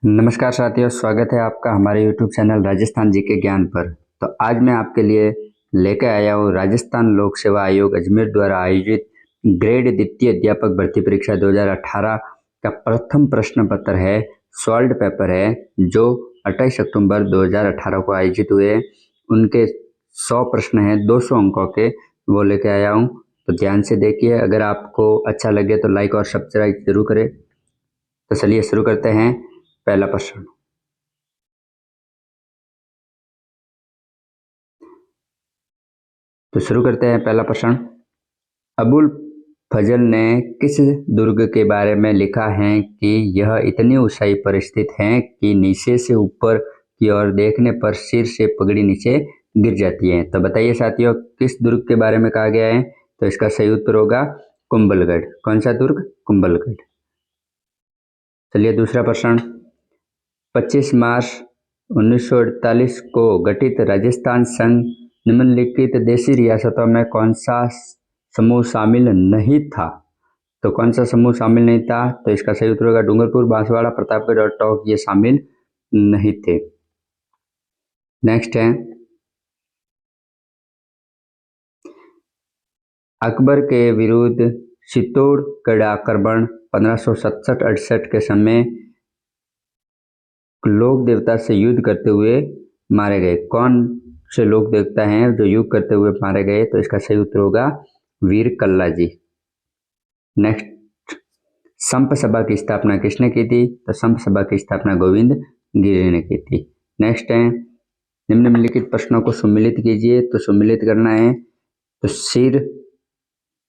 नमस्कार साथियों, स्वागत है आपका हमारे YouTube चैनल राजस्थान जी के ज्ञान पर। तो आज मैं आपके लिए लेकर आया हूँ राजस्थान लोक सेवा आयोग अजमेर द्वारा आयोजित ग्रेड द्वितीय अध्यापक भर्ती परीक्षा 2018 का प्रथम प्रश्न पत्र है, सॉल्व पेपर है, जो 28 अक्टूबर 2018 को आयोजित हुए। उनके 100 प्रश्न हैं, 200 अंकों के, वो लेके आया हूँ। तो ध्यान से देखिए, अगर आपको अच्छा लगे तो लाइक और सब्सक्राइब जरूर करें। तो चलिए शुरू करते हैं। पहला प्रश्न, तो शुरू करते हैं। पहला प्रश्न, अबुल फजल ने किस दुर्ग के बारे में लिखा है कि यह इतनी ऊंचाई पर स्थित है कि नीचे से ऊपर की ओर देखने पर सिर से पगड़ी नीचे गिर जाती है। तो बताइए साथियों, किस दुर्ग के बारे में कहा गया है? तो इसका सही उत्तर होगा कुंभलगढ़। कौन सा दुर्ग? कुंभलगढ़। चलिए दूसरा प्रश्न, 25 मार्च 1948 को गठित राजस्थान संघ निम्नलिखित देशी रियासतों में कौन सा समूह शामिल नहीं था? तो कौन सा समूह शामिल नहीं था? तो इसका सही उत्तर होगा डूंगरपुर, बांसवाड़ा, प्रतापगढ़ और टोंक, ये शामिल नहीं थे। नेक्स्ट है, अकबर के विरुद्ध चित्तौड़गढ़ आक्रमण 1567-68 के समय लोक देवता से युद्ध करते हुए मारे गए। कौन से लोक देवता हैं जो युद्ध करते हुए मारे गए? तो इसका सही उत्तर होगा वीर कल्ला जी। नेक्स्ट, संप सभा की स्थापना किसने की थी? तो संप सभा की स्थापना गोविंद गिरी ने की थी। नेक्स्ट है, निम्नलिखित प्रश्नों को सम्मिलित कीजिए। तो सम्मिलित करना है, तो सिर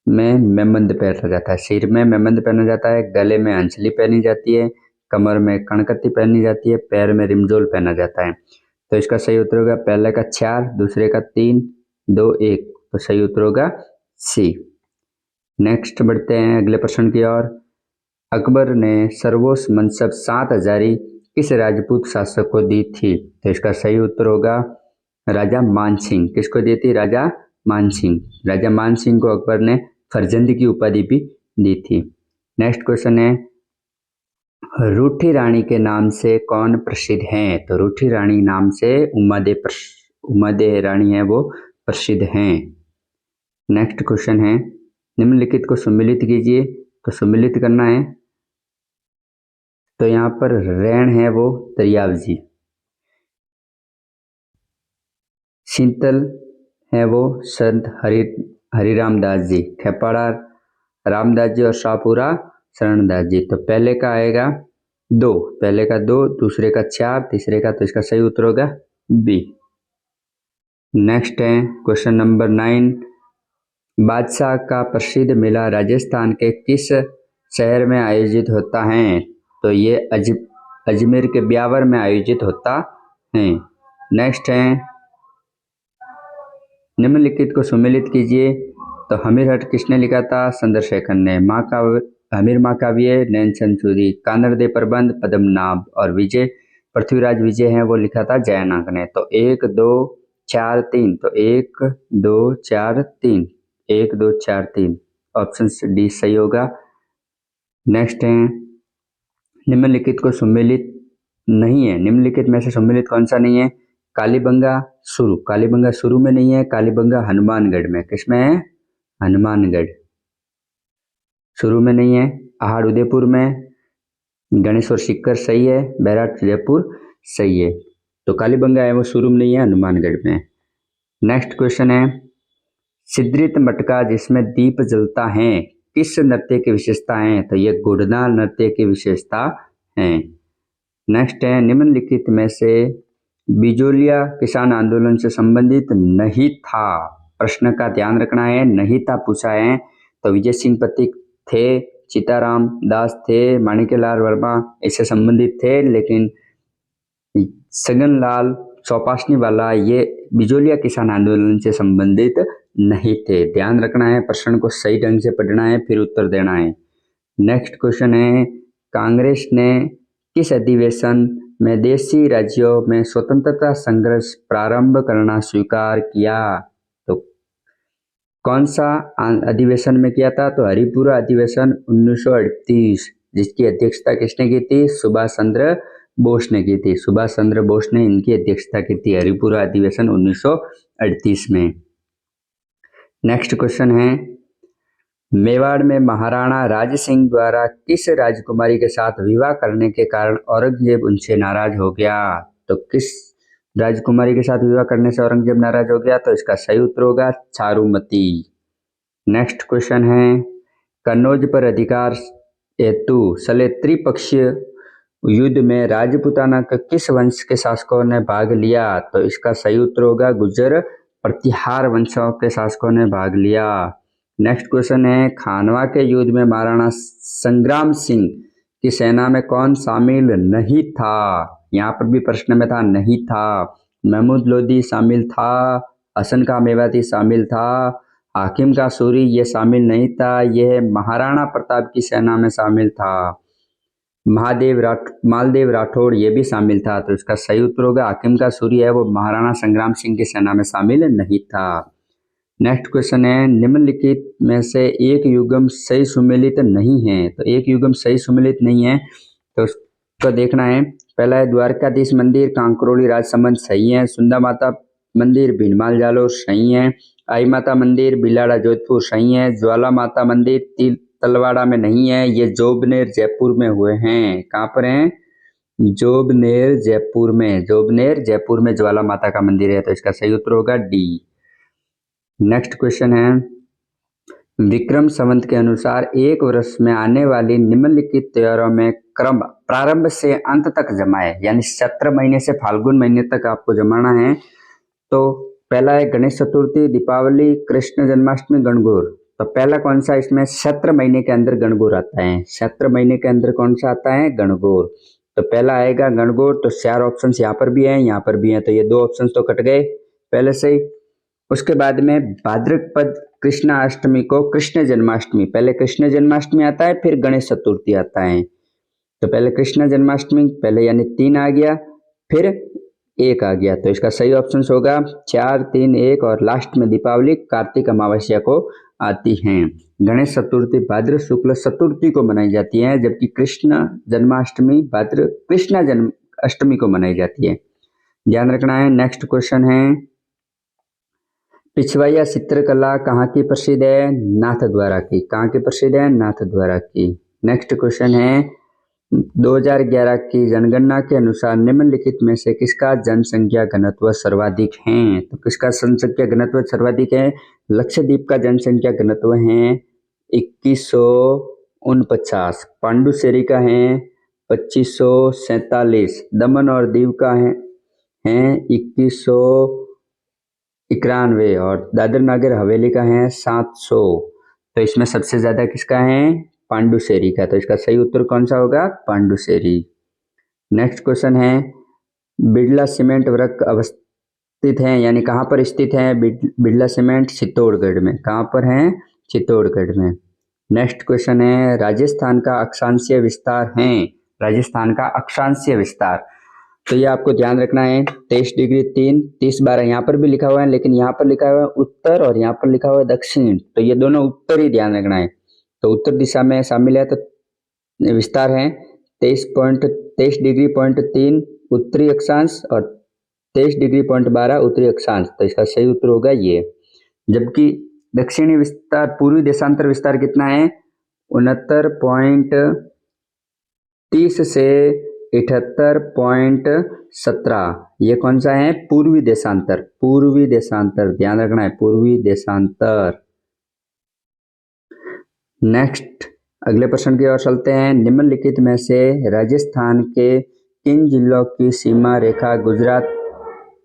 में मेमंद पहना जाता है, सिर में मेमंद पहना जाता है, गले में अंचली पहनी जाती है, कमर में कणकत्ती पहनी जाती है, पैर में रिमजोल पहना जाता है। तो इसका सही उत्तर होगा पहले का 4, दूसरे का 3, 2, 1। तो सही उत्तर होगा सी। नेक्स्ट बढ़ते हैं अगले प्रश्न की ओर। अकबर ने सर्वोच्च मनसब 7 हजारी किस राजपूत शासक को दी थी? तो इसका सही उत्तर होगा राजा मानसिंह। किसको दी थी? राजा मानसिंह। राजा मानसिंह को अकबर ने फरजंद की उपाधि भी दी थी। नेक्स्ट क्वेश्चन है, रूठी रानी के नाम से कौन प्रसिद्ध हैं? तो रूठी रानी नाम से उमादे रानी है, वो प्रसिद्ध हैं। नेक्स्ट क्वेश्चन है, निम्नलिखित को सम्मिलित कीजिए। तो सम्मिलित करना है, तो यहाँ पर रैण है वो दरियाव जी, शीतल है वो संत हरिराम दास जी, खेपाड़ा रामदास जी और शाहपुरा शरणदास जी। तो पहले का आएगा 2, पहले का 2, दूसरे का 4, तीसरे का, तो इसका सही उत्तर होगा बी। नेक्स्ट है क्वेश्चन नंबर 9, बादशाह का प्रसिद्ध मेला राजस्थान के किस शहर में आयोजित होता है? तो ये अजमेर के ब्यावर में आयोजित होता है। नेक्स्ट है, निम्नलिखित को सम्मिलित कीजिए। तो हमीरहट किसने लिखा था? चंद्रशेखर ने। हमीर महाकाव्य नैनचंद सूरी, कानड़ दे प्रबंध पद्मनाभ, और विजय पृथ्वीराज विजय है वो लिखा था जयनाग ने। तो 1 2 4 3, तो 1 2 4 3, 1 2 4 3, ऑप्शन डी सही होगा। नेक्स्ट है, निम्नलिखित को सम्मिलित नहीं है, निम्नलिखित में से सम्मिलित कौन सा नहीं है? कालीबंगा सुरू, कालीबंगा शुरू में नहीं है, कालीबंगा हनुमानगढ़ में, किसमें है? हनुमानगढ़। शुरू में नहीं है। आहड़ उदयपुर में, गणेश्वर सीकर सही है, बैराट जयपुर सही है। तो कालीबंगा है वो शुरू में नहीं है, हनुमानगढ़ में। नेक्स्ट क्वेश्चन है, सिद्रित मटका जिसमें दीप जलता है किस नृत्य की विशेषता है? तो ये गुड़ना नृत्य की विशेषता है। नेक्स्ट है, निम्नलिखित में से बिजोलिया किसान आंदोलन से संबंधित नहीं था, प्रश्न का ध्यान रखना है, नहीं था पूछा है। तो विजय सिंह पथिक थे, सीताराम दास थे, माणिक्यलाल वर्मा इससे संबंधित थे, लेकिन सगनलाल चौपासनी वाला ये बिजोलिया किसान आंदोलन से संबंधित नहीं थे। ध्यान रखना है, प्रश्न को सही ढंग से पढ़ना है, फिर उत्तर देना है। नेक्स्ट क्वेश्चन है, कांग्रेस ने किस अधिवेशन में देशी राज्यों में स्वतंत्रता संघर्ष प्रारंभ करना स्वीकार किया? तो कौन सा अधिवेशन में किया था? तो हरिपुरा अधिवेशन 1938, जिसकी अध्यक्षता किसने की थी? सुभाष चंद्र बोस ने की थी, सुभाष चंद्र बोस ने इनकी अध्यक्षता की थी हरिपुरा अधिवेशन 1938 में। नेक्स्ट क्वेश्चन है, मेवाड़ में महाराणा राज सिंह द्वारा किस राजकुमारी के साथ विवाह करने के कारण औरंगजेब उनसे नाराज हो गया? तो किस राजकुमारी के साथ विवाह करने से औरंगजेब नाराज हो गया? तो इसका सही उत्तर होगा चारुमती। नेक्स्ट क्वेश्चन है, कन्नौज पर अधिकार हेतु चले त्रिपक्षीय युद्ध में राजपूताना के किस वंश के शासकों ने भाग लिया? तो इसका सही उत्तर होगा गुर्जर प्रतिहार वंशों के शासकों ने भाग लिया। नेक्स्ट क्वेश्चन है, खानवा के युद्ध में महाराणा संग्राम सिंह की सेना में कौन शामिल नहीं था? यहाँ पर भी प्रश्न में था नहीं था। महमूद लोदी शामिल था, हसन का मेवाती शामिल था, हाकिम का सूरी ये शामिल नहीं था, यह महाराणा प्रताप की सेना में शामिल था। मालदेव राठौड़ ये भी शामिल था। तो इसका सही उत्तर होगा हाकिम का सूरी है वो महाराणा संग्राम सिंह की सेना में शामिल नहीं था। नेक्स्ट क्वेश्चन है, निम्नलिखित में से एक युग्म सही सुमेलित नहीं है। तो एक युग्म सही सुमेलित नहीं है तो उसको देखना है। पहला है द्वारकाधीश मंदिर कांकरोली राजसमंद सही है, सुंदा माता मंदिर भीनमाल जालोर सही है, आई माता मंदिर बिलाड़ा जोधपुर सही है, ज्वाला माता मंदिर तलवाड़ा में नहीं है, ये जोबनेर जयपुर में हुए हैं। कहाँ पर हैं? जोबनेर जयपुर में ज्वाला माता का मंदिर है। तो इसका सही उत्तर होगा डी। नेक्स्ट क्वेश्चन है, विक्रम संवत के अनुसार एक वर्ष में आने वाली निम्नलिखित त्योहारों में क्रम प्रारंभ से अंत तक जमाए, यानी 17 महीने से फाल्गुन महीने तक आपको जमाना है। तो पहला है गणेश चतुर्थी, दीपावली, कृष्ण जन्माष्टमी, गणगौर। तो पहला कौन सा इसमें 17 महीने के अंदर गणगौर आता है? 17 महीने के अंदर कौन सा आता है? गणगौर। तो पहला आएगा गणगौर। तो 4 ऑप्शन यहाँ पर भी है, यहाँ पर भी है, तो ये 2 ऑप्शन तो कट गए पहले से ही। उसके बाद में भाद्रपद कृष्णाष्टमी को कृष्ण जन्माष्टमी, पहले कृष्ण जन्माष्टमी आता है फिर गणेश चतुर्थी आता है। तो पहले कृष्ण जन्माष्टमी पहले यानी 3 आ गया, फिर 1 आ गया। तो इसका सही ऑप्शन होगा 4, 3, 1 और लास्ट में दीपावली कार्तिक अमावस्या को आती है। गणेश चतुर्थी भाद्र शुक्ल चतुर्थी को मनाई जाती है, जबकि कृष्ण जन्माष्टमी भाद्र कृष्ण जन्माष्टमी को मनाई जाती है, ध्यान रखना है। नेक्स्ट क्वेश्चन है, पिछवाइया चित्रकला कहाँ की प्रसिद्ध है? नाथद्वारा की। कहाँ की प्रसिद्ध है? नाथद्वारा की। नेक्स्ट क्वेश्चन है, 2011 की जनगणना के अनुसार निम्नलिखित में से किसका जनसंख्या घनत्व सर्वाधिक है? तो किसका जनसंख्या घनत्व सर्वाधिक है? लक्षद्वीप का जनसंख्या घनत्व है 2149, पांडुचेरी का है 2547, दमन और दीव का है 2191 और दादर नगर हवेली का है 700। तो इसमें सबसे ज्यादा किसका है? पांडुचेरी का। तो इसका सही उत्तर कौन सा होगा? पांडुचेरी। नेक्स्ट क्वेश्चन है, बिड़ला सीमेंट वर्क अवस्थित है, यानी कहाँ पर स्थित है बिड़ला सीमेंट? चित्तौड़गढ़ में। कहाँ पर है? चित्तौड़गढ़ में। नेक्स्ट क्वेश्चन है, राजस्थान का अक्षांशीय विस्तार है, राजस्थान का अक्षांशीय विस्तार। तो ये आपको ध्यान रखना है, 23 डिग्री 3, 30, 12 यहाँ पर भी लिखा हुआ है, लेकिन यहाँ पर लिखा हुआ है उत्तर और यहाँ पर लिखा हुआ है दक्षिण, तो ये दोनों उत्तर ही ध्यान रखना है। तो उत्तर दिशा में शामिल है, तो विस्तार है 23 डिग्री 3 उत्तरी अक्षांश और 23 डिग्री 12 उत्तरी अक्षांश। तो इसका सही उत्तर होगा ये। जबकि दक्षिणी विस्तार पूर्वी देशांतर विस्तार कितना है? 69.30 से 78.17। ये कौन सा है? पूर्वी देशांतर, पूर्वी देशांतर, ध्यान रखना है, पूर्वी देशांतर। नेक्स्ट अगले प्रश्न की ओर चलते हैं, निम्नलिखित में से राजस्थान के किन जिलों की सीमा रेखा गुजरात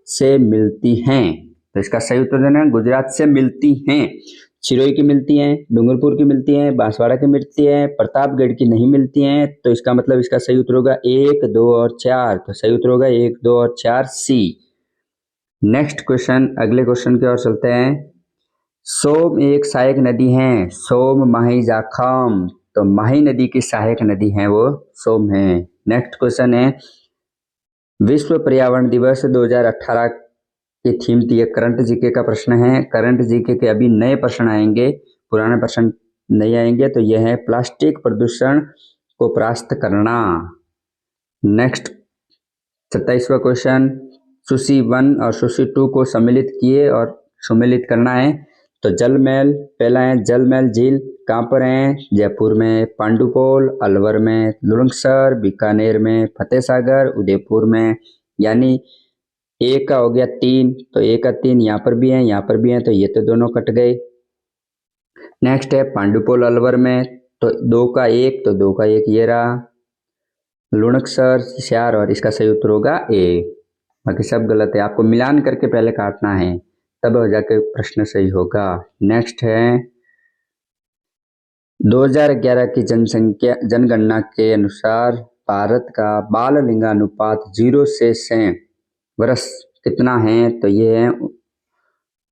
से मिलती हैं? तो इसका सही उत्तर देना है गुजरात से मिलती हैं। सिरोही की मिलती हैं, डूंगरपुर की मिलती हैं, बांसवाड़ा की मिलती हैं, प्रतापगढ़ की नहीं मिलती हैं। तो इसका मतलब इसका सही उत्तर होगा 1, 2 और 4। तो सही उत्तर होगा 1, 2 और 4 सी। नेक्स्ट क्वेश्चन, अगले क्वेश्चन की ओर चलते हैं, सोम एक सहायक नदी है, सोम माही जाखम। तो माही नदी की सहायक नदी है वो सोम है। नेक्स्ट क्वेश्चन है, विश्व पर्यावरण दिवस 2018 की थीम थी, ये करंट जीके का प्रश्न है। करंट जीके के अभी नए प्रश्न आएंगे, पुराने प्रश्न नहीं आएंगे। तो यह है प्लास्टिक प्रदूषण को परास्त करना। नेक्स्ट 27वां क्वेश्चन, सूची 1 और सूची 2 को सम्मिलित किए और सुमेलित करना है। तो जल महल, पहला है जल महल झील, कहाँ पर है? जयपुर में पांडुपोल, अलवर में लुणकसर, बीकानेर में फतेह सागर, उदयपुर में। यानी एक का हो गया 3, तो एक का 3 यहाँ पर भी है, यहाँ पर भी है, तो ये तो दोनों कट गए। नेक्स्ट है पांडुपोल अलवर में, तो 2 का 1, तो 2 का 1 ये रहा। लुणकसर, सियार, और इसका सही उत्तर होगा ए। बाकी सब गलत है, आपको मिलान करके पहले काटना है, तब हो जाके प्रश्न सही होगा। नेक्स्ट है 2011 की जनगणना के अनुसार भारत का बाल लिंगानुपात 0 से 100 वर्ष कितना है? तो ये है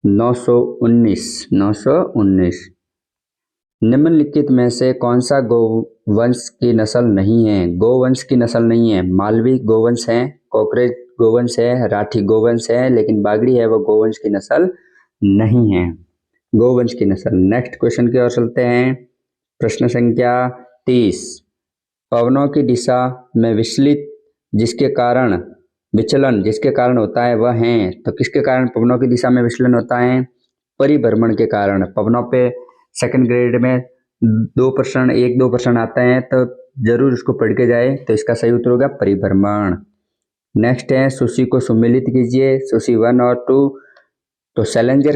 919। निम्नलिखित में से कौन सा गोवंश की नस्ल नहीं है? गोवंश की नस्ल नहीं है, मालवी गोवंश है, कॉकरेज गोवंश है, राठी गोवंश है, लेकिन बागड़ी है वो गोवंश की नस्ल नहीं है, गोवंश की नस्ल। नेक्स्ट क्वेश्चन की ओर चलते हैं। प्रश्न संख्या 30, पवनों की दिशा में विचलन जिसके कारण होता है वह है। तो किसके कारण पवनों की दिशा में विचलन होता है? परिभ्रमण के कारण। पवनों पे सेकंड ग्रेड में 1-2% आता है, तो जरूर उसको पढ़ के जाए। तो इसका सही उत्तर होगा परिभ्रमण। नेक्स्ट है सूची को सुमेलित कीजिए, सूची 1 और 2। तो सैलेंजर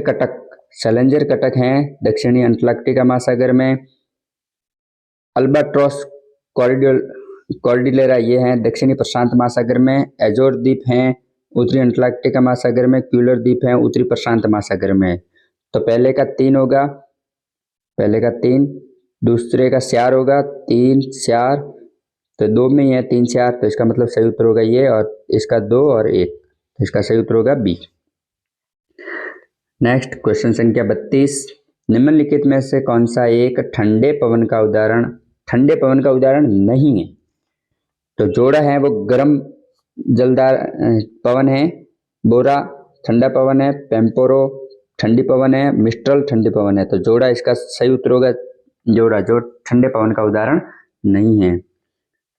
कटक है दक्षिणी अंटार्कटिका महासागर में। अल्बाट्रॉस कॉर्डिलेरा ये हैं दक्षिणी प्रशांत महासागर में। एजोर द्वीप हैं उत्तरी अंटार्कटिका महासागर में। क्यूलर द्वीप हैं उत्तरी प्रशांत महासागर में। तो पहले का 3 होगा, दूसरे का स्यार होगा 3 स्यार, तो 2 में ही है 3 स्यार, तो इसका मतलब सही उत्तर होगा ये, और इसका 2 और 1, तो इसका सही उत्तर होगा बी। नेक्स्ट क्वेश्चन संख्या 32, निम्नलिखित में से कौन सा एक ठंडे पवन का उदाहरण नहीं है? तो जोड़ा है वो गर्म जलदार पवन है, बोरा ठंडा पवन है, पेम्पोरो ठंडी पवन है, मिस्ट्रल ठंडी पवन है। तो जोड़ा इसका सही उत्तर होगा जोड़ा, जो ठंडे पवन का उदाहरण नहीं है।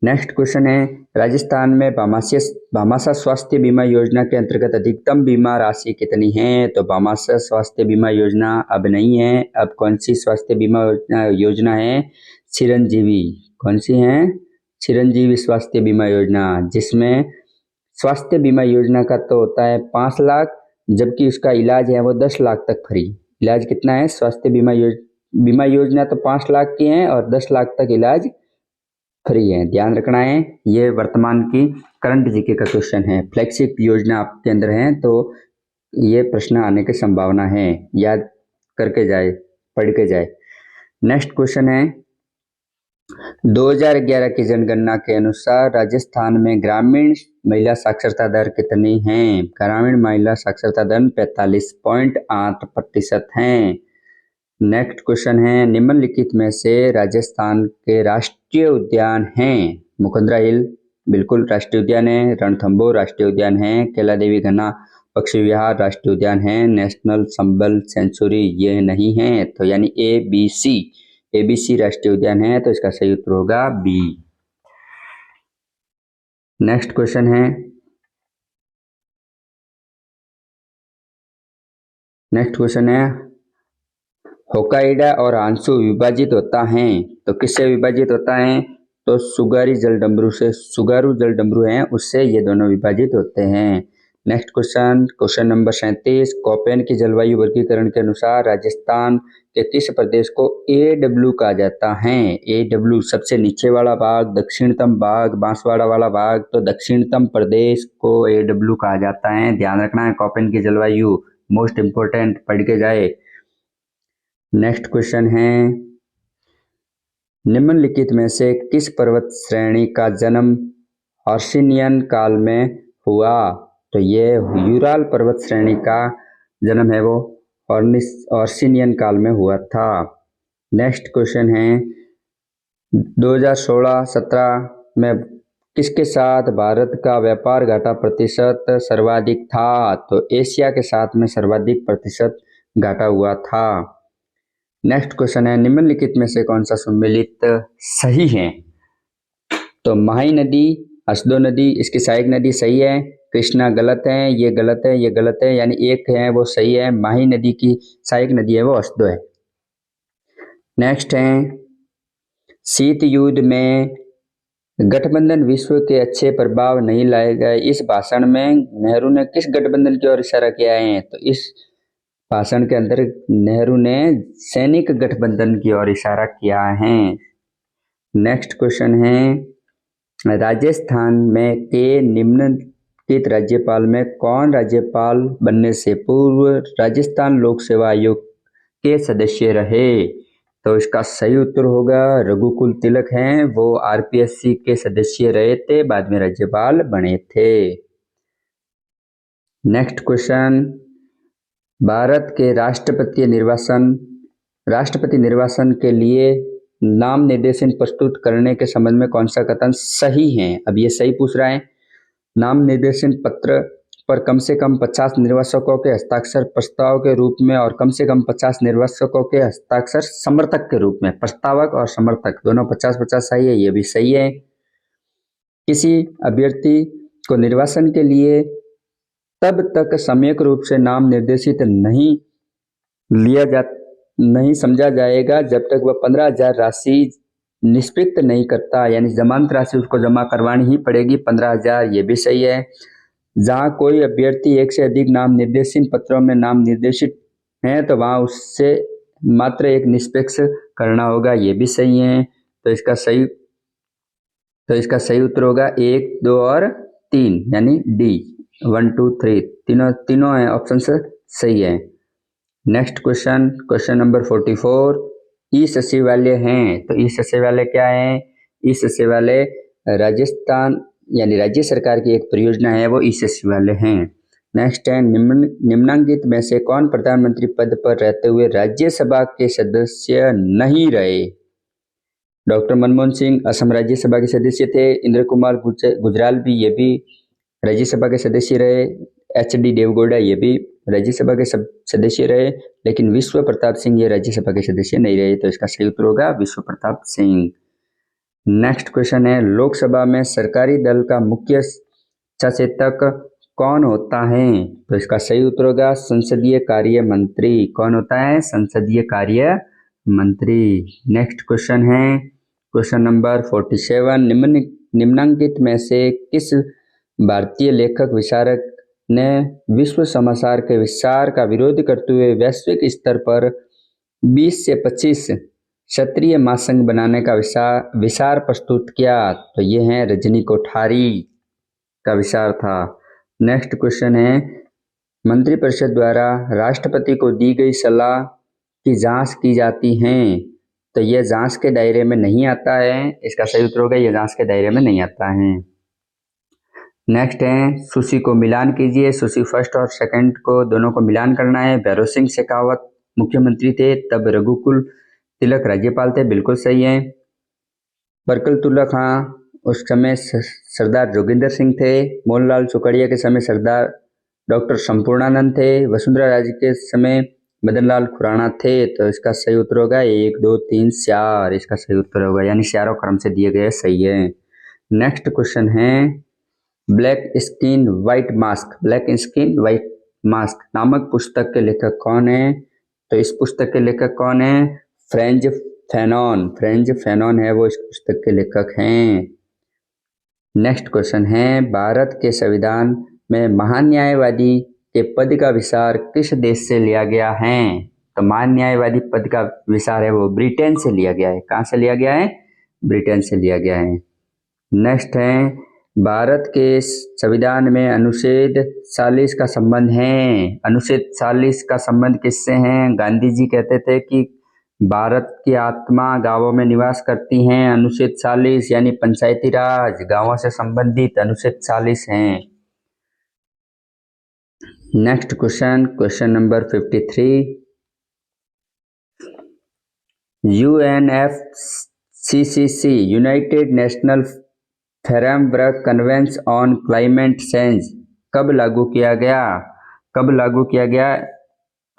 नेक्स्ट क्वेश्चन है, राजस्थान में भामाशाह स्वास्थ्य बीमा योजना के अंतर्गत अधिकतम बीमा राशि कितनी है? तो भामाशाह स्वास्थ्य बीमा योजना अब नहीं है। अब कौन सी स्वास्थ्य बीमा योजना है? चिरंजीवी। कौन सी है? चिरंजीवी स्वास्थ्य बीमा योजना, जिसमें स्वास्थ्य बीमा योजना का तो होता है 5 लाख, जबकि उसका इलाज है वो 10 लाख तक फ्री। इलाज कितना है? स्वास्थ्य बीमा योजना तो 5 लाख की है और 10 लाख तक इलाज फ्री है, ध्यान रखना है। ये वर्तमान की करंट जीके का क्वेश्चन है, फ्लैगशिप योजना आपके अंदर है, तो ये प्रश्न आने की संभावना है, याद करके जाए, पढ़ के जाए। नेक्स्ट क्वेश्चन है, 2011 की जनगणना के अनुसार राजस्थान में ग्रामीण महिला साक्षरता दर कितनी है? ग्रामीण महिला साक्षरता दर 45.8% है। नेक्स्ट क्वेश्चन है, निम्नलिखित में से राजस्थान के राष्ट्रीय उद्यान हैं? मुकुंदरा हिल बिल्कुल राष्ट्रीय उद्यान है, रणथंभौर राष्ट्रीय उद्यान है, कैला देवी घना पक्षी विहार राष्ट्रीय उद्यान है, नेशनल संबल सेंचुरी ये नहीं है। तो यानी ABC राष्ट्रीय उद्यान है, तो इसका सही उत्तर होगा बी। नेक्स्ट क्वेश्चन है, होकाइडा और हांसू विभाजित होता है, तो किससे विभाजित होता है? तो सुगारू जलडमरू हैं उससे ये दोनों विभाजित होते हैं। नेक्स्ट क्वेश्चन नंबर 37, कोपेन की जलवायु वर्गीकरण के अनुसार राजस्थान के किस प्रदेश को AW कहा जाता है? AW सबसे नीचे वाला भाग, दक्षिणतम भाग, बांसवाड़ा वाला भाग, तो दक्षिणतम प्रदेश को AW कहा जाता है, ध्यान रखना है। कोपेन की जलवायु मोस्ट इंपोर्टेंट, पढ़ के जाए। नेक्स्ट क्वेश्चन है, निम्नलिखित में से किस पर्वत श्रेणी का जन्म हर्षिनियन काल में हुआ? तो ये यूराल पर्वत श्रेणी का जन्म है वो हर्षिनियन काल में हुआ था। नेक्स्ट क्वेश्चन है, 2016-17 में किसके साथ भारत का व्यापार घाटा प्रतिशत सर्वाधिक था? तो एशिया के साथ में सर्वाधिक प्रतिशत घाटा हुआ था। नेक्स्ट क्वेश्चन है, निम्नलिखित में से कौन सा सुमेलित सही है? तो माही नदी हसदो नदी, इसकी सहायक नदी सही है। कृष्णा गलत है, ये गलत है, ये गलत है, यानी एक है वो सही है। माही नदी की सहायक नदी है वो हसदो है। नेक्स्ट है, शीत युद्ध में गठबंधन विश्व के अच्छे प्रभाव नहीं लाएगा। इस भाषण में नेहरू ने किस गठबंधन की ओर इशारा किया है? तो इस भाषण के अंदर नेहरू ने सैनिक गठबंधन की ओर इशारा किया है। नेक्स्ट क्वेश्चन है, राजस्थान में के निम्नलिखित राज्यपाल में कौन राज्यपाल बनने से पूर्व राजस्थान लोक सेवा आयोग के सदस्य रहे? तो इसका सही उत्तर होगा रघुकुल तिलक हैं, वो आरपीएससी के सदस्य रहे थे, बाद में राज्यपाल बने थे। नेक्स्ट क्वेश्चन, भारत के राष्ट्रपति निर्वाचन के लिए नाम निर्देशन प्रस्तुत करने के संबंध में कौन सा कथन सही है? अब ये सही पूछ रहा है। नाम निर्देशन पत्र पर कम से कम 50 निर्वाचकों के हस्ताक्षर प्रस्ताव के रूप में और कम से कम 50 निर्वाचकों के हस्ताक्षर समर्थक के रूप में, प्रस्तावक और समर्थक दोनों 50-50 सही है, ये भी सही है। किसी अभ्यर्थी को निर्वाचन के लिए तब तक सम्यक रूप से नाम निर्देशित नहीं समझा जाएगा जब तक वह 15,000 राशि निष्पृत नहीं करता, यानी जमानत राशि उसको जमा करवानी ही पड़ेगी 15,000, ये भी सही है। जहाँ कोई अभ्यर्थी एक से अधिक नाम निर्देशन पत्रों में नाम निर्देशित है तो वहाँ उससे मात्र एक निष्पक्ष करना होगा, ये भी सही है। तो इसका सही उत्तर होगा 1, 2 और 3, यानी डी 1, 2, 3 तीनों है ऑप्शन से सही है। नेक्स्ट क्वेश्चन नंबर 44, ई सचिवालय हैं, तो ई सचिवालय क्या है? ई सचिवालय राजस्थान यानी राज्य सरकार की एक परियोजना है, वो ई सचिवालय हैं। नेक्स्ट है, निम्नलिखित में से कौन प्रधानमंत्री पद पर रहते हुए राज्यसभा के सदस्य नहीं रहे? डॉक्टर मनमोहन सिंह असम राज्यसभा के सदस्य थे। इंद्र कुमार गुजराल भी, ये भी राज्यसभा के सदस्य रहे। HD देवगौड़ा, ये भी राज्यसभा के सदस्य रहे, लेकिन विश्व प्रताप सिंह ये राज्यसभा के सदस्य नहीं रहे, तो इसका सही उत्तर होगा विश्व प्रताप सिंह। नेक्स्ट क्वेश्चन है, लोकसभा में सरकारी दल का मुख्य सचेतक कौन होता है? तो इसका सही उत्तर होगा संसदीय कार्य मंत्री। कौन होता है? संसदीय कार्य मंत्री। नेक्स्ट क्वेश्चन है क्वेश्चन नंबर 47, निम्नलिखित में से किस भारतीय लेखक विचारक ने विश्व समाचार के विस्तार का विरोध करते हुए वैश्विक स्तर पर 20 से 25 क्षेत्रीय महासंघ बनाने का विचार प्रस्तुत किया? तो ये है रजनी कोठारी का विचार था। नेक्स्ट क्वेश्चन है, मंत्रिपरिषद द्वारा राष्ट्रपति को दी गई सलाह की जांच की जाती है, तो यह जांच के दायरे में नहीं आता है, इसका सही उत्तर होगा यह जांच के दायरे में नहीं आता है। नेक्स्ट है, सूची को मिलान कीजिए, सूची फर्स्ट और सेकंड को दोनों को मिलान करना है। भैरव सिंह शेखावत मुख्यमंत्री थे, तब रघुकुल तिलक राज्यपाल थे, बिल्कुल सही है। बरकल तुल्ला खां उस समय सरदार जोगिंदर सिंह थे। मोहनलाल सुकड़िया के समय सरदार डॉक्टर संपूर्णानंद थे। वसुंधरा राजे के समय मदनलाल खुराना थे, तो इसका सही उत्तर होगा 1, 2, 3, 4, इसका सही उत्तर होगा, यानी चारों क्रम से दिए गए सही है। नेक्स्ट क्वेश्चन है, ब्लैक स्किन व्हाइट मास्क नामक पुस्तक के लेखक कौन है? तो इस पुस्तक के लेखक कौन है? फ्रेंच फैनॉन है वो इस पुस्तक के लेखक हैं। नेक्स्ट क्वेश्चन है, भारत के संविधान में महान न्यायवादी के पद का विस्तार किस देश से लिया गया है? तो महान न्यायवादी पद का विस्तार है वो ब्रिटेन से लिया गया है। कहाँ से लिया गया है? ब्रिटेन से लिया गया है। नेक्स्ट है, भारत के संविधान में अनुच्छेद 40 का संबंध है। अनुच्छेद 40 का संबंध किससे है? गांधी जी कहते थे कि भारत की आत्मा गांवों में निवास करती हैं। अनुच्छेद 40 यानी पंचायती राज गांवों से संबंधित अनुच्छेद 40 है। Next question number 53, UNFCCC United national framework convention on climate change कब लागू किया गया?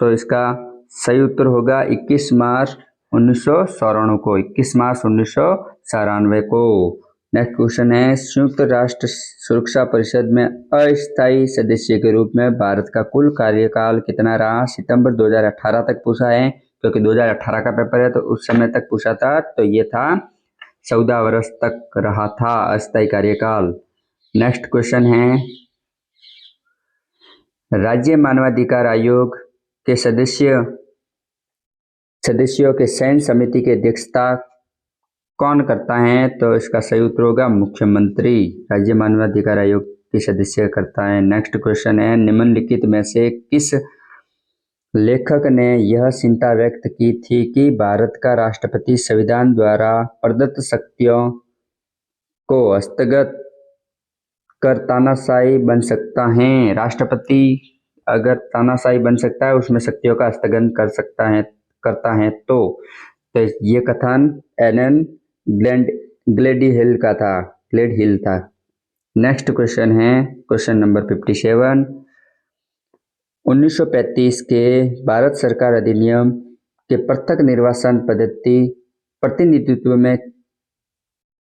तो इसका सही उत्तर होगा 21 मार्च 1994 को। नेक्स्ट क्वेश्चन है, संयुक्त राष्ट्र सुरक्षा परिषद में अस्थायी सदस्य के रूप में भारत का कुल कार्यकाल कितना रहा? सितंबर 2018 तक पूछा है, क्योंकि 2018 का पेपर है तो उस समय तक पूछा था, तो ये था 14 वर्ष तक रहा था अस्थायी कार्यकाल। नेक्स्ट क्वेश्चन है, राज्य मानवाधिकार आयोग के सदस्यों के चयन समिति की अध्यक्षता कौन करता है? तो इसका सही उत्तर होगा मुख्यमंत्री। राज्य मानवाधिकार आयोग के सदस्य करता है। नेक्स्ट क्वेश्चन है, निम्नलिखित में से किस लेखक ने यह चिंता व्यक्त की थी कि भारत का राष्ट्रपति संविधान द्वारा प्रदत्त शक्तियों को हस्तगत कर तानाशाही बन सकता है? राष्ट्रपति अगर तानाशाही बन सकता है, उसमें शक्तियों का हस्तगत करता है तो ये कथन एलन ग्लेडहिल था। नेक्स्ट क्वेश्चन है, क्वेश्चन नंबर 57, 1935 के भारत सरकार अधिनियम के पृथक निर्वाचन पद्धति प्रतिनिधित्व में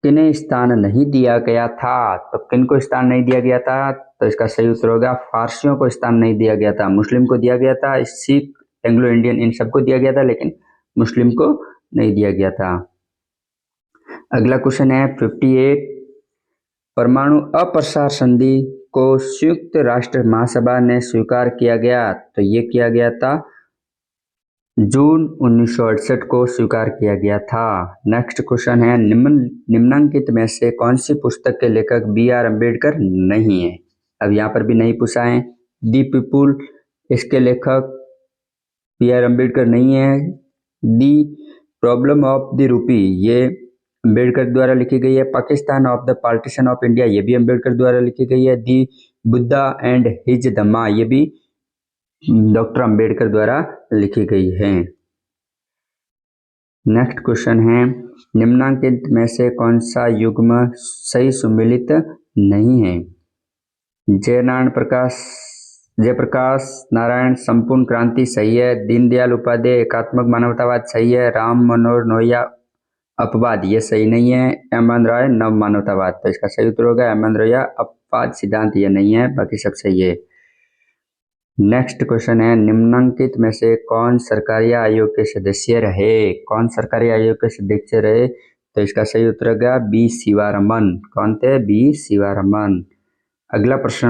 किन्हें स्थान नहीं दिया गया था? तो किन को स्थान नहीं दिया गया था? तो इसका सही उत्तर होगा फारसियों को स्थान नहीं दिया गया था। मुस्लिम को दिया गया था, सिख, एंग्लो इंडियन, इन सबको दिया गया था, लेकिन मुस्लिम को नहीं दिया गया था। अगला क्वेश्चन है 58, परमाणु अप्रसार संधि को संयुक्त राष्ट्र महासभा ने स्वीकार किया गया? तो ये किया गया था जून 1968 को स्वीकार किया गया था। नेक्स्ट क्वेश्चन है, निम्नलिखित में से कौन सी पुस्तक के लेखक B.R. अम्बेडकर नहीं है? अब यहाँ पर भी नहीं पूछा है। दी पीपुल, इसके लेखक B.R. अम्बेडकर नहीं है। दी प्रॉब्लम ऑफ द रूपी, ये अम्बेडकर द्वारा लिखी गई है। Pakistan of the partition of India, ये भी अम्बेडकर द्वारा लिखी गई है। दी बुद्धा एंड हिज धम्मा, ये भी डॉक्टर अम्बेडकर द्वारा लिखी गई है। नेक्स्ट क्वेश्चन है, निम्नलिखित में से कौन सा युग्म सही सुमेलित नहीं है? जयप्रकाश नारायण संपूर्ण क्रांति सही है। दीनदयाल उपाध्याय एकात्मक मानवतावाद सही है। राम मनोहर लोहिया अपवाद, ये सही नहीं है। एम.एन. रॉय नव मानवतावाद, तो इसका सही उत्तर होगा एम.एन. रॉय अपवाद सिद्धांत, ये नहीं है, बाकी सब सही है। नेक्स्ट क्वेश्चन है, निम्नलिखित में से कौन सरकारी आयोग के सदस्य रहे? कौन सरकारी आयोग के सदस्य रहे? तो इसका सही उत्तर होगा बी शिवारमन। कौन थे? बी शिवारमन। अगला प्रश्न,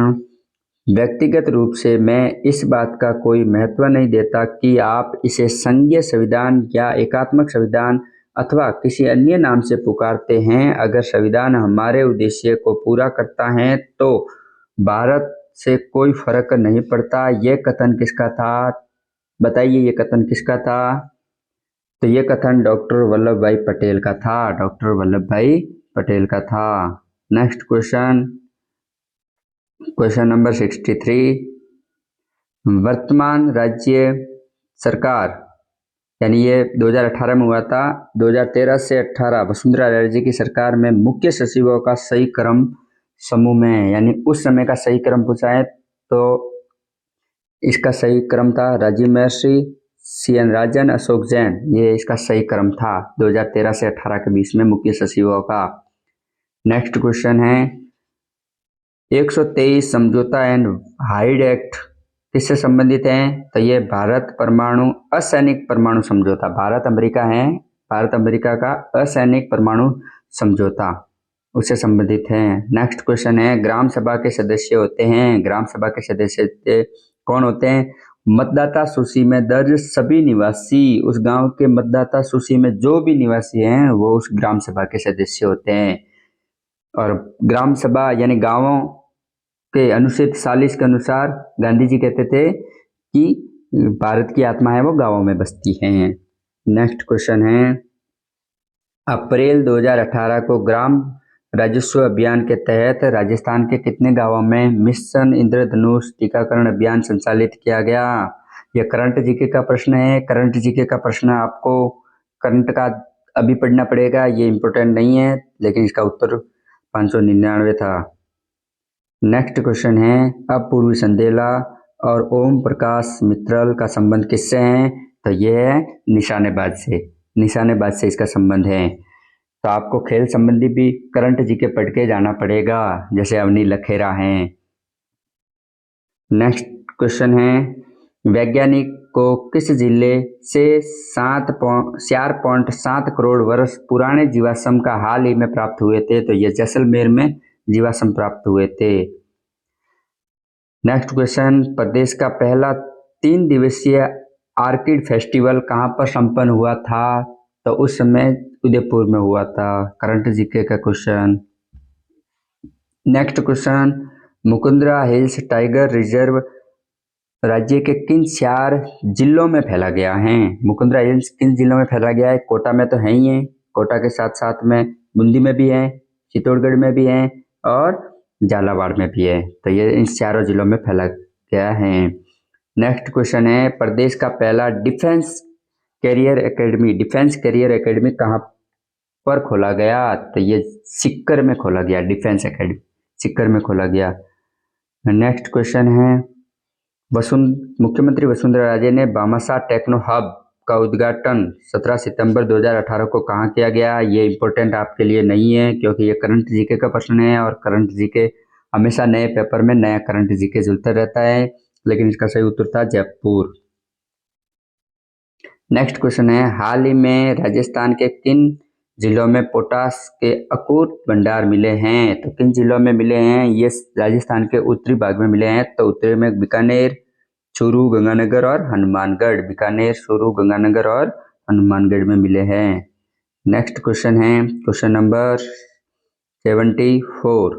व्यक्तिगत रूप से मैं इस बात का कोई महत्व नहीं देता कि आप इसे संघीय संविधान या एकात्मक संविधान अथवा किसी अन्य नाम से पुकारते हैं। अगर संविधान हमारे उद्देश्य को पूरा करता है तो भारत से कोई फर्क नहीं पड़ता। ये कथन किसका था? बताइए, ये कथन किसका था? तो ये कथन डॉक्टर वल्लभ भाई पटेल का था। डॉक्टर वल्लभ भाई पटेल का था। नेक्स्ट क्वेश्चन, क्वेश्चन नंबर 63, वर्तमान राज्य सरकार, यानी ये 2018 में हुआ था, 2013 से 18 वसुंधरा राजे की सरकार में मुख्य सचिवों का सही क्रम समूह में, यानी उस समय का सही क्रम पूछा है तो इसका सही क्रम था राजीव महर्षि, C.N. राजन, अशोक जैन, ये इसका सही क्रम था 2013 से 18 के बीच में मुख्य सचिवों का। नेक्स्ट क्वेश्चन है, 123 समझौता एंड हाइड एक्ट किससे संबंधित है? तो ये भारत परमाणु असैनिक परमाणु समझौता, भारत अमेरिका का असैनिक परमाणु समझौता, उससे संबंधित है। नेक्स्ट क्वेश्चन है, ग्राम सभा के सदस्य होते हैं, ग्राम सभा के सदस्य कौन होते हैं? मतदाता सूची में दर्ज सभी निवासी, उस गांव के मतदाता सूची में जो भी निवासी हैं वो उस ग्राम सभा के सदस्य होते हैं। और ग्राम सभा यानी गांवों के अनुच्छेद 40 के अनुसार गांधी जी कहते थे कि भारत की आत्मा है वो गांवों में बसती है। नेक्स्ट क्वेश्चन है, अप्रैल 2018 को ग्राम राजस्व अभियान के तहत राजस्थान के कितने गांवों में मिशन इंद्रधनुष टीकाकरण अभियान संचालित किया गया? यह करंट जीके का प्रश्न है। करंट जीके का प्रश्न आपको करंट का अभी पढ़ना पड़ेगा, ये इम्पोर्टेंट नहीं है, लेकिन इसका उत्तर 599 था। नेक्स्ट क्वेश्चन है, अपूर्वी संदेला और ओम प्रकाश मित्तल का संबंध किससे है? तो ये है निशानेबाज से इसका संबंध है। तो आपको खेल संबंधी भी करंट जीके पढ़ के जाना पड़ेगा, जैसे अवनी लखेरा हैं। नेक्स्ट क्वेश्चन है, वैज्ञानिक को किस जिले से 4.7 करोड़ वर्ष पुराने जीवाश्म का हाल ही में प्राप्त हुए थे? तो ये जैसलमेर में जीवाश्म प्राप्त हुए थे। नेक्स्ट क्वेश्चन, प्रदेश का पहला 3 दिवसीय आर्किड फेस्टिवल कहाँ पर संपन्न हुआ था? तो उस समय उदयपुर में हुआ था। करंट जीके का question. Next question, Mukundra hills tiger reserve राज्य के किन 4 जिलों में फैला गया है? मुकुंदरा हिल्स किन जिलों में फैला गया है? कोटा में तो है ही है, कोटा के साथ साथ में बूंदी में भी है, चित्तौड़गढ़ में भी है और झालावाड़ में भी है। तो ये इन 4 जिलों में फैला गया है। नेक्स्ट क्वेश्चन है, प्रदेश का पहला डिफेंस कैरियर एकेडमी कहाँ पर खोला गया? तो ये सीकर में खोला गया, डिफेंस एकेडमी सीकर में खोला गया। नेक्स्ट क्वेश्चन है, मुख्यमंत्री वसुंधरा राजे ने भामाशाह टेक्नो हब का उद्घाटन 17 सितंबर 2018 को कहाँ किया गया? ये इंपॉर्टेंट आपके लिए नहीं है, क्योंकि ये करंट जीके का प्रश्न है और करंट जीके हमेशा नए पेपर में नया करंट जीके चलता रहता है, लेकिन इसका सही उत्तर था जयपुर। नेक्स्ट क्वेश्चन है, हाल ही में राजस्थान के किन जिलों में पोटास के अकूत भंडार मिले हैं? तो किन जिलों में मिले हैं? ये राजस्थान के उत्तरी भाग में मिले हैं। तो उत्तरी में बीकानेर, चूरू, गंगानगर और हनुमानगढ़। बीकानेर, चूरू, गंगानगर और हनुमानगढ़ में मिले हैं। नेक्स्ट क्वेश्चन है क्वेश्चन नंबर 74,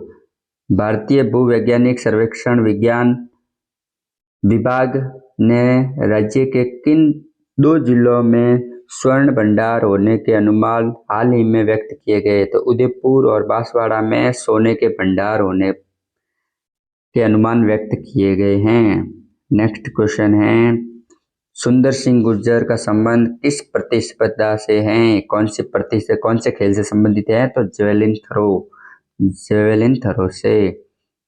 भारतीय भूवैज्ञानिक सर्वेक्षण विज्ञान विभाग ने राज्य के किन 2 जिलों में स्वर्ण भंडार होने के अनुमान हाल ही में व्यक्त किए गए? तो उदयपुर और बांसवाड़ा में सोने के भंडार होने के अनुमान व्यक्त किए गए हैं। नेक्स्ट क्वेश्चन है, सुंदर सिंह गुर्जर का संबंध किस प्रतिस्पर्धा से है? कौन से खेल से संबंधित है? तो जेवेलिन थ्रो से।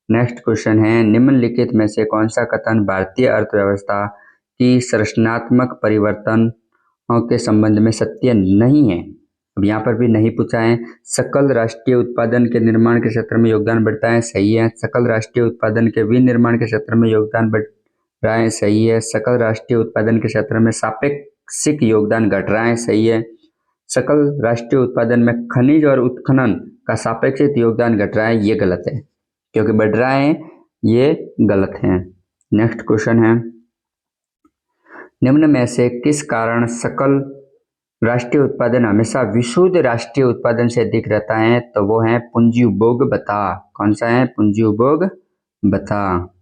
नेक्स्ट क्वेश्चन है, निम्नलिखित में से कौन सा कथन भारतीय अर्थव्यवस्था की संरचनात्मक परिवर्तनों के संबंध में सत्य नहीं है? अब यहाँ पर भी नहीं पूछा है। सकल राष्ट्रीय उत्पादन के निर्माण के क्षेत्र में योगदान बढ़ता है, सही है। सकल राष्ट्रीय उत्पादन के विनिर्माण के क्षेत्र में योगदान बढ़ रहा है, सही है। सकल राष्ट्रीय उत्पादन के क्षेत्र में सापेक्षिक योगदान घट रहा है, सही है। सकल राष्ट्रीय उत्पादन में खनिज और उत्खनन का सापेक्षिक योगदान घट रहा है, ये गलत है, क्योंकि बढ़ रहा है, ये गलत है। नेक्स्ट क्वेश्चन है, निम्न में से किस कारण सकल राष्ट्रीय उत्पादन हमेशा विशुद्ध राष्ट्रीय उत्पादन से अधिक रहता है? तो वो है पूंजी उपभोग भत्ता। कौन सा है? पूंजी उपभोग भत्ता।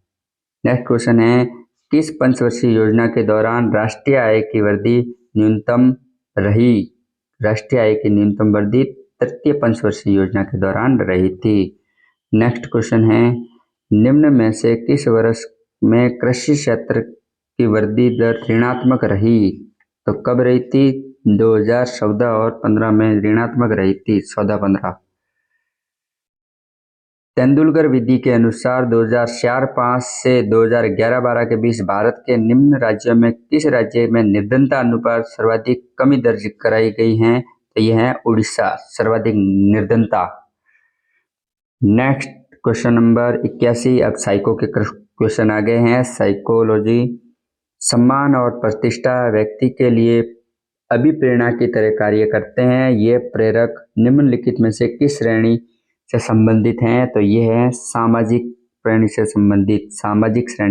नेक्स्ट क्वेश्चन है, किस पंचवर्षीय योजना के दौरान राष्ट्रीय आय की वृद्धि न्यूनतम रही? राष्ट्रीय आय की न्यूनतम वृद्धि तृतीय पंचवर्षीय योजना के दौरान रही थी। नेक्स्ट क्वेश्चन है, निम्न में से किस वर्ष में कृषि क्षेत्र की वृद्धि दर ऋणात्मक रही? तो कब रही थी? 2014 और 15 में ऋणात्मक रही थी, 14-15। तेंदुलकर विधि के अनुसार 2004-05 से 2011-12 के बीच भारत के निम्न राज्यों में किस राज्य में निर्धनता अनुपात सर्वाधिक कमी दर्ज कराई गई है? तो यह है उड़ीसा, सर्वाधिक निर्धनता। नेक्स्ट क्वेश्चन नंबर 81, अब साइको के क्वेश्चन आ गए हैं। साइकोलॉजी, सम्मान और प्रतिष्ठा व्यक्ति के लिए अभिप्रेरणा की तरह कार्य करते हैं। ये प्रेरक निम्नलिखित में से किस श्रेणी से संबंधित हैं? तो ये है सामाजिक श्रेणी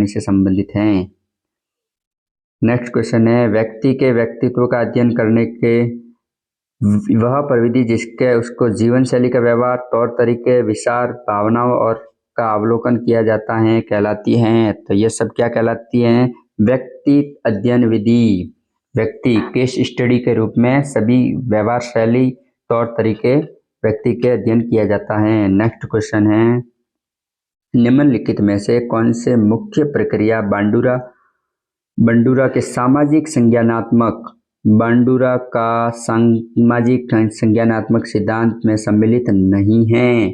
से संबंधित हैं। नेक्स्ट क्वेश्चन है, व्यक्ति के व्यक्तित्व का अध्ययन करने के वह प्रविधि जिसके उसको जीवन शैली का व्यवहार, तौर तरीके, विचार, भावनाओं और का अवलोकन किया जाता है, कहलाती हैं। तो ये सब क्या कहलाती हैं? व्यक्ति अध्ययन विधि। व्यक्ति केस स्टडी के रूप में सभी व्यवहार शैली, तौर तरीके व्यक्ति के अध्ययन किया जाता है। नेक्स्ट क्वेश्चन है, निम्नलिखित में से कौन से मुख्य प्रक्रिया बांडुरा के सामाजिक संज्ञानात्मक सिद्धांत में सम्मिलित नहीं है?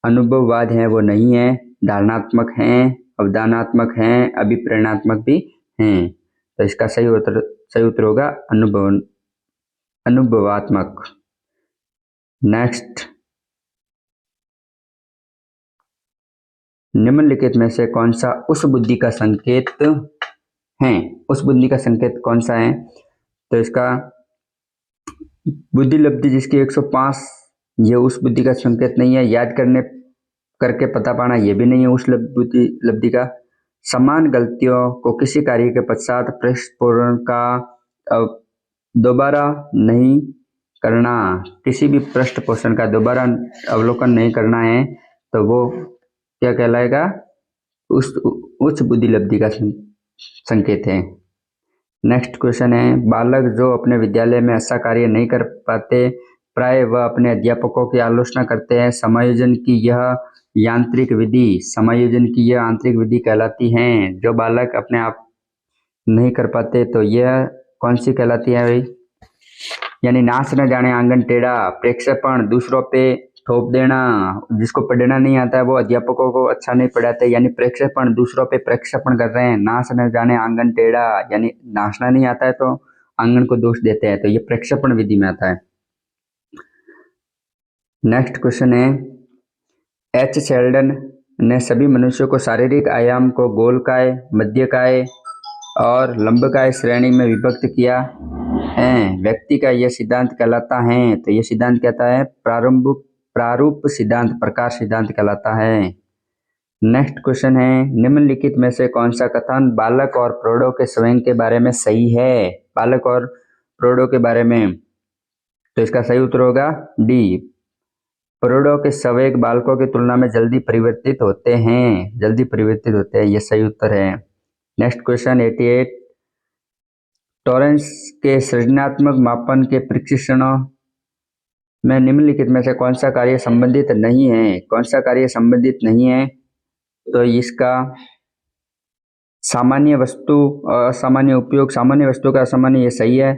अनुभववाद है, वो नहीं है। धारणात्मक हैं, अवधारणात्मक हैं, अभिप्रेरणात्मक भी हैं। तो इसका सही उत्तर होगा अनुभवात्मक। नेक्स्ट, निम्नलिखित में से कौन सा उस बुद्धि का संकेत है? उस बुद्धि का संकेत कौन सा है? तो इसका बुद्धि लब्धि जिसकी 105, ये उस बुद्धि का संकेत नहीं है। याद करने करके पता पाना, ये भी नहीं है उस बुद्धि लब्धि का। समान गलतियों को किसी कार्य के पश्चात पृष्ठपोषण का दोबारा नहीं करना, किसी भी पृष्ठ पोषण का दोबारा अवलोकन नहीं करना है, तो वो क्या कहलाएगा? उस उच्च बुद्धि लब्धि का संकेत है। नेक्स्ट क्वेश्चन है, बालक जो अपने विद्यालय में अच्छा कार्य नहीं कर पाते, प्राय वह अपने अध्यापकों की आलोचना करते हैं। समायोजन की यह यांत्रिक विधि, समायोजन की यह आंतरिक विधि कहलाती है। जो बालक अपने आप नहीं कर पाते तो यह कौन सी कहलाती है भाई? यानी नाच न जाने आंगन टेढ़ा, प्रेक्षेपण, दूसरों पे थोप देना, जिसको पढ़ना नहीं आता है वो अध्यापकों को अच्छा नहीं पढ़ाते, यानी प्रेक्षेपण, दूसरों पे प्रेक्षेपण कर रहे हैं। नाच न जाने आंगन टेढ़ा, यानी नाचना नहीं आता है तो आंगन को दोष देते हैं, तो ये प्रेक्षेपण विधि में आता है। नेक्स्ट क्वेश्चन है, एच शेल्डन ने सभी मनुष्यों को शारीरिक आयाम को गोलकाय, मध्यकाय और लंबकाय श्रेणी में विभक्त किया है। व्यक्ति का यह सिद्धांत कहलाता है, तो यह सिद्धांत कहता है प्रारूप सिद्धांत, प्रकार सिद्धांत कहलाता है। नेक्स्ट क्वेश्चन है, निम्नलिखित में से कौन सा कथन बालक और प्रौढ़ों के स्वयं के बारे में सही है? बालक और प्रौढ़ों के बारे में, तो इसका सही उत्तर होगा डी। प्रौढ़ों के संवेग बालकों की तुलना में जल्दी परिवर्तित होते हैं, जल्दी परिवर्तित होते हैं, यह सही उत्तर है। नेक्स्ट क्वेश्चन 88, टॉरेंस के सृजनात्मक मापन के प्रशिक्षणों में निम्नलिखित में से कौन सा कार्य संबंधित नहीं है? कौन सा कार्य संबंधित नहीं है? तो इसका सामान्य वस्तु और असामान्य उपयोग, सामान्य वस्तु का असामान्य, ये सही है।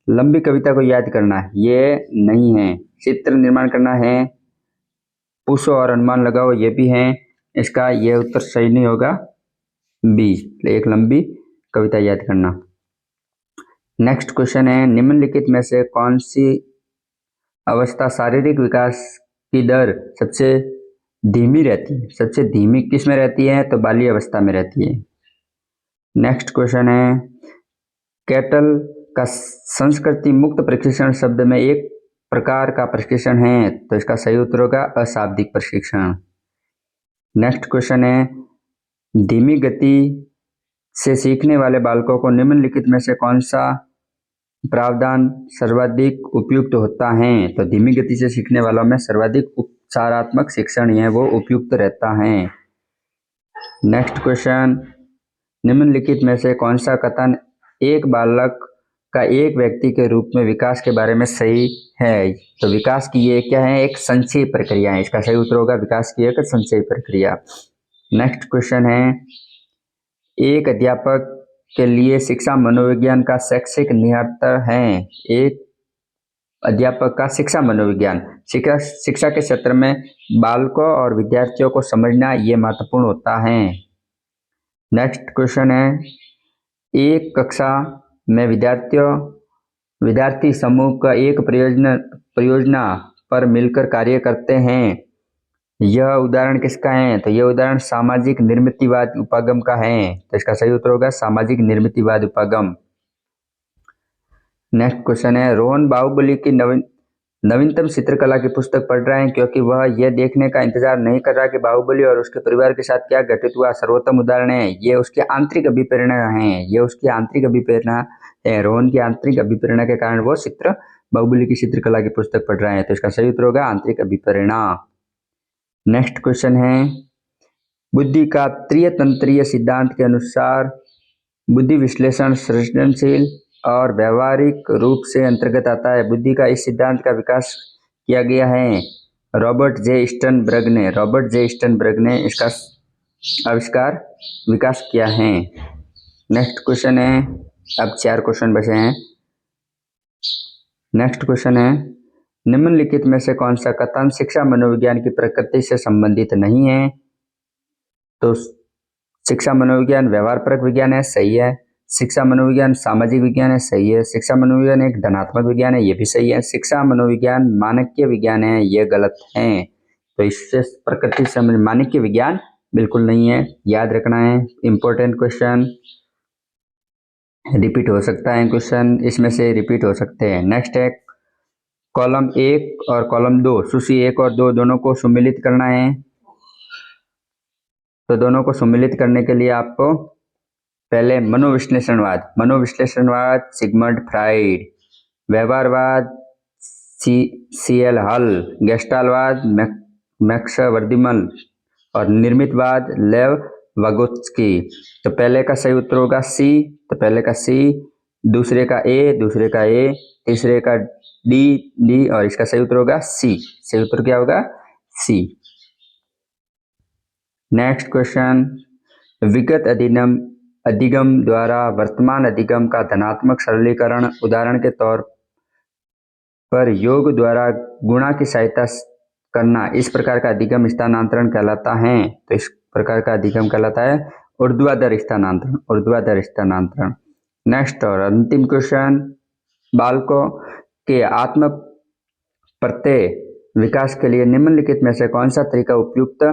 लंबी कविता को याद करना, ये नहीं है। चित्र निर्माण करना है, पूछो और अनुमान लगाओ, ये भी है। इसका यह उत्तर सही नहीं होगा, बी, एक लंबी कविता याद करना। नेक्स्ट क्वेश्चन है, निम्नलिखित में से कौन सी अवस्था शारीरिक विकास की दर सबसे धीमी रहती है? सबसे धीमी किस में रहती है? तो बाल्य अवस्था में रहती है। नेक्स्ट क्वेश्चन है, कैटल का संस्कृति मुक्त प्रशिक्षण शब्द में एक प्रकार का प्रशिक्षण है, तो इसका सही उत्तर होगा अशाब्दिक प्रशिक्षण। नेक्स्ट क्वेश्चन है, धीमी गति से सीखने वाले बालकों को निम्नलिखित में से कौन सा प्रावधान सर्वाधिक उपयुक्त होता है? तो धीमी गति से सीखने वालों में सर्वाधिक उपचारात्मक शिक्षण है वो उपयुक्त रहता है। नेक्स्ट क्वेश्चन, निम्नलिखित में से कौन सा कथन एक बालक का एक व्यक्ति के रूप में विकास के बारे में सही है? तो विकास की ये क्या है? एक संचयी प्रक्रिया है, इसका सही उत्तर होगा विकास की एक संचयी प्रक्रिया। नेक्स्ट क्वेश्चन है, एक अध्यापक के लिए शिक्षा मनोविज्ञान का शैक्षिक निहितार्थ है। एक अध्यापक का शिक्षा मनोविज्ञान, शिक्षा के क्षेत्र में बालकों और विद्यार्थियों को समझना ये महत्वपूर्ण होता है। नेक्स्ट क्वेश्चन है, एक कक्षा में विद्यार्थी समूह का एक परियोजना पर मिलकर कार्य करते हैं, यह उदाहरण किसका है? तो यह उदाहरण सामाजिक निर्मितिवाद उपागम का है, तो इसका सही उत्तर होगा सामाजिक निर्मितिवाद उपागम। नेक्स्ट क्वेश्चन है, रोहन बाहुबली की नवीनतम चित्रकला की पुस्तक पढ़ रहे हैं क्योंकि वह यह देखने का इंतजार नहीं कर रहा कि बाहुबली और उसके परिवार के साथ क्या घटित हुआ। सर्वोत्तम उदाहरण है, ये उसकी आंतरिक अभिप्रेरणा है, ये उसकी आंतरिक अभिप्रेरणा है। रोहन की आंतरिक अभिप्रेरणा के कारण वो बाहुबली की चित्रकला की पुस्तक पढ़ रहे हैं, तो इसका सही उत्तर होगा आंतरिक अभिप्रेरणा। नेक्स्ट क्वेश्चन है, बुद्धि का त्रितंत्रीय सिद्धांत के अनुसार बुद्धि विश्लेषण सृजनशील और व्यवहारिक रूप से अंतर्गत आता है। बुद्धि का इस सिद्धांत का विकास किया गया है रॉबर्ट जे स्टर्नबर्ग ने इसका आविष्कार विकास किया है। नेक्स्ट क्वेश्चन है, अब 4 क्वेश्चन बचे हैं। नेक्स्ट क्वेश्चन है, निम्नलिखित में से कौन सा कथन शिक्षा मनोविज्ञान की प्रकृति से संबंधित नहीं है? तो शिक्षा मनोविज्ञान व्यवहारपरक विज्ञान है, सही है। शिक्षा मनोविज्ञान सामाजिक विज्ञान है, सही है। शिक्षा मनोविज्ञान एक धनात्मक विज्ञान है, ये भी सही है। शिक्षा मनोविज्ञान मानकीय विज्ञान है, ये गलत है। तो इससे प्रकृति समझ मानकीय विज्ञान बिल्कुल नहीं है, याद रखना है। इंपॉर्टेंट क्वेश्चन रिपीट हो सकता है, क्वेश्चन इसमें से रिपीट हो सकते हैं। नेक्स्ट है कॉलम 1 और कॉलम 2, सूची 1 और 2 दोनों को सम्मिलित करना है। तो दोनों को सम्मिलित करने के लिए आपको पहले मनोविश्लेषणवाद सिगमंड फ्राइड, व्यवहारवाद सी.एल. हल, गेस्टाल्टवाद मैक्स वर्दिमल और निर्मितवाद लेव वागोत्स्की। तो पहले का सही उत्तर होगा सी, तो पहले का सी, दूसरे का ए, तीसरे का डी और इसका सही उत्तर होगा सी। सही उत्तर क्या होगा? सी। नेक्स्ट क्वेश्चन, विगत अधिगम द्वारा वर्तमान अधिगम का धनात्मक सरलीकरण, उदाहरण के तौर पर योग द्वारा गुणा की सहायता करना, इस प्रकार का अधिगम स्थानांतरण कहलाता है। तो इस प्रकार का अधिगम कहलाता है ऊर्ध्वाधर स्थानांतरण। नेक्स्ट और अंतिम क्वेश्चन, बालकों के आत्म प्रत्यय विकास के लिए निम्नलिखित में से कौन सा तरीका उपयुक्त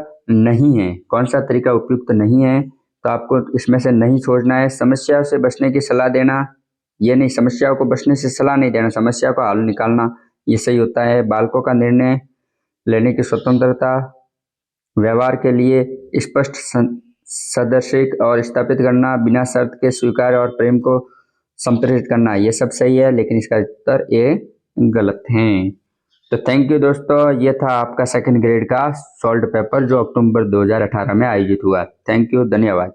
नहीं है? तो आपको इसमें से नहीं सोचना है। समस्या से बचने की सलाह देना, ये नहीं, समस्याओं को बचने से सलाह नहीं देना, समस्या का हल निकालना, ये सही होता है। बालकों का निर्णय लेने की स्वतंत्रता, व्यवहार के लिए स्पष्ट सदस्य और स्थापित करना, बिना शर्त के स्वीकार और प्रेम को संप्रेषित करना, ये सब सही है, लेकिन इसका उत्तर ए गलत है। तो थैंक यू दोस्तों, ये था आपका सेकंड ग्रेड का सॉल्व्ड पेपर जो अक्टूबर 2018 में आयोजित हुआ। थैंक यू, धन्यवाद।